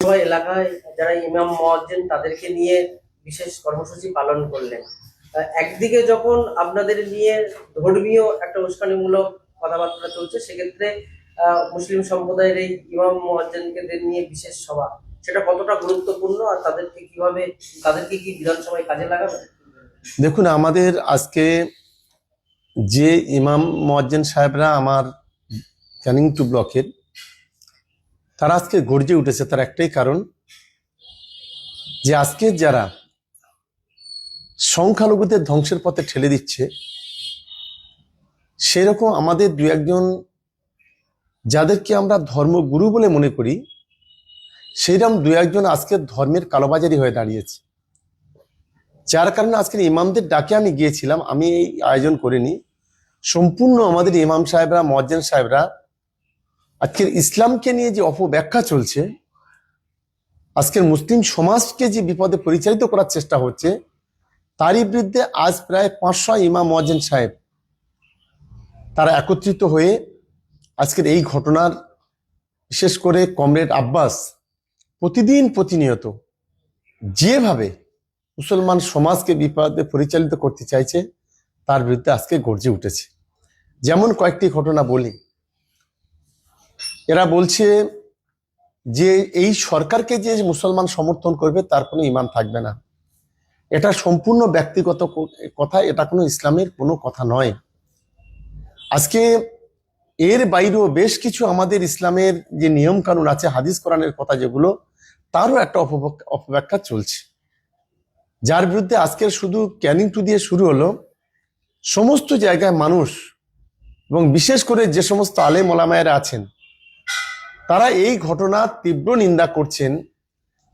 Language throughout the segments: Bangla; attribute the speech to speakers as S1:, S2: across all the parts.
S1: পৌরসভা এলাকায় যারা ইমাম মুয়াজ্জিন তাদেরকে নিয়ে বিশেষ কর্মসূচি পালন করলেন। একদিকে যখন আপনাদের নিয়ে ধর্মীয় একটা উস্কানিমূলক কথাবার্তা চলছে, সেক্ষেত্রে মুসলিম সম্প্রদায়ের এই ইমাম মুয়াজ্জিনদের নিয়ে বিশেষ সভা, সেটা কতটা গুরুত্বপূর্ণ আর তাদেরকে কি বিধানসভায় কাজে লাগাবে?
S2: দেখুন, আমাদের আজকে যে ইমাম মুয়াজ্জিন সাহেবরা আমার ক্যানিং 2 ব্লকের, তারা আজকে গর্জে উঠেছে। তার একটাই কারণ যে আজকে যারা সংখ্যালঘুদের ধ্বংসের পথে ঠেলে দিচ্ছে, সেরকম আমাদের দু একজন যাদেরকে আমরা ধর্মগুরু বলে মনে করি, সেইরকম দু একজন আজকে ধর্মের কালোবাজারি হয়ে দাঁড়িয়েছে। যার কারণে আজকের ইমামদের ডাকে আমি গিয়েছিলাম, আমি এই আয়োজন করিনি। সম্পূর্ণ আমাদের ইমাম সাহেবরা, মুয়াজ্জিন সাহেবরা আজকের ইসলামকে নিয়ে যে অপব্যাখ্যা চলছে, আজকের মুসলিম সমাজকে যে বিপদে পরিচালিত করার চেষ্টা হচ্ছে, তারই বিরুদ্ধে আজ প্রায় 500 ইমাম মুয়াজ্জিন সাহেব তারা একত্রিত হয়ে আজকের এই ঘটনার, বিশেষ করে কমরেড আব্বাস প্রতিনিয়ত যেভাবে মুসলমান সমাজকে বিপদে পরিচালিত করতে চাইছে, তার বিরুদ্ধে আজকে গর্জে উঠেছে। যেমন কয়েকটি ঘটনা বলি। এরা বলছে যে এই সরকারকে যে মুসলমান সমর্থন করবে তার কোনো ইমাম থাকবে না। এটা সম্পূর্ণ ব্যক্তিগত কথা, এটা কোনো ইসলামের কোনো কথা নয়। আজকে এর বাইরেও বেশ কিছু আমাদের ইসলামের যে নিয়ম কানুন আছে, হাদিস কোরআনের কথা যেগুলো, তারও একটা অপব্যাখ্যা চলছে, যার বিরুদ্ধে আজকের শুধু ক্যানিং 2 দিয়ে শুরু হলো, সমস্ত জায়গায় মানুষ এবং বিশেষ করে যে সমস্ত আলেম ওলামায়েরা আছেন, তারা এই ঘটনার তীব্র নিন্দা করছেন।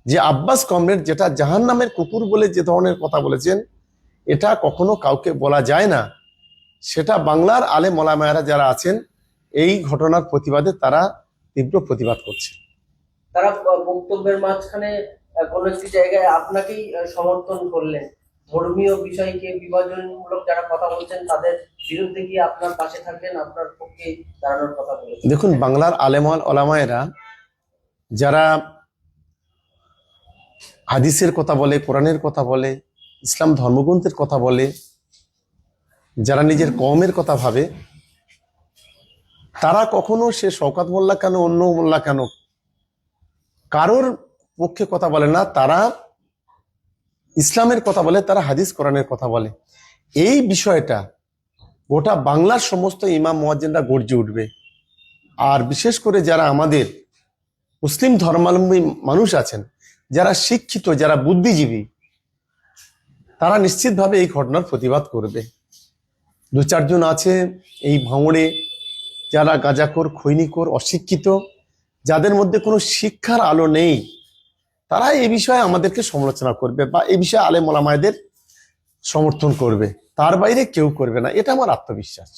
S2: যে আব্বাস কমরেড যেটা জাহান্নামের কুকুর বলে যে ধরনের কথা বলেছেন, এটা কখনো কাউকে বলা যায় না। সেটা বাংলার আলেম ওলামায়েরা যারা আছেন, এই ঘটনার প্রতিবাদে তারা তীব্র প্রতিবাদ করছে।
S1: তারা বক্তব্যের মাঝখানে কোনো একটি জায়গায় আপনাকেই সমর্থন করলেন। ধর্মীয় বিষয়কে বিভাজনমূলক যারা কথা বলছেন তাদের বিরুদ্ধে গিয়ে আপনার পাশে থাকবেন, আপনার পক্ষে দাঁড়ানোর কথা বলেছেন।
S2: দেখুন, বাংলার আলেম ওলামায়েরা যারা হাদিসের কথা বলে, কোরআনের কথা বলে, ইসলাম ধর্মগ্রন্থের কথা বলে, যারা নিজের কওমের কথা ভাবে, তারা কখনো সে শওকত মোল্লা কেন, অন্য মোল্লা কেন, কারোর পক্ষে কথা বলে না। তারা ইসলামের কথা বলে, তারা হাদিস কোরআনের কথা বলে। এই বিষয়টা গোটা বাংলার সমস্ত ইমাম মুয়াজ্জিনরা গর্জে উঠবে। আর বিশেষ করে যারা আমাদের মুসলিম ধর্মাবলম্বী মানুষ আছেন, যারা শিক্ষিত, যারা বুদ্ধিজীবী, তারা নিশ্চিতভাবে এই ঘটনার প্রতিবাদ করবে। 2-4 জন আছে এই ভাঙড়ে যারা গাঁজাখোর, খৈনিখোর, অশিক্ষিত, যাদের মধ্যে কোনো শিক্ষার আলো নেই, তারা এই বিষয়ে আমাদেরকে সমালোচনা করবে বা এই বিষয়ে আলেম ওলামায়েদের সমর্থন করবে। তার বাইরে কেউ করবে না, এটা আমার আত্মবিশ্বাস।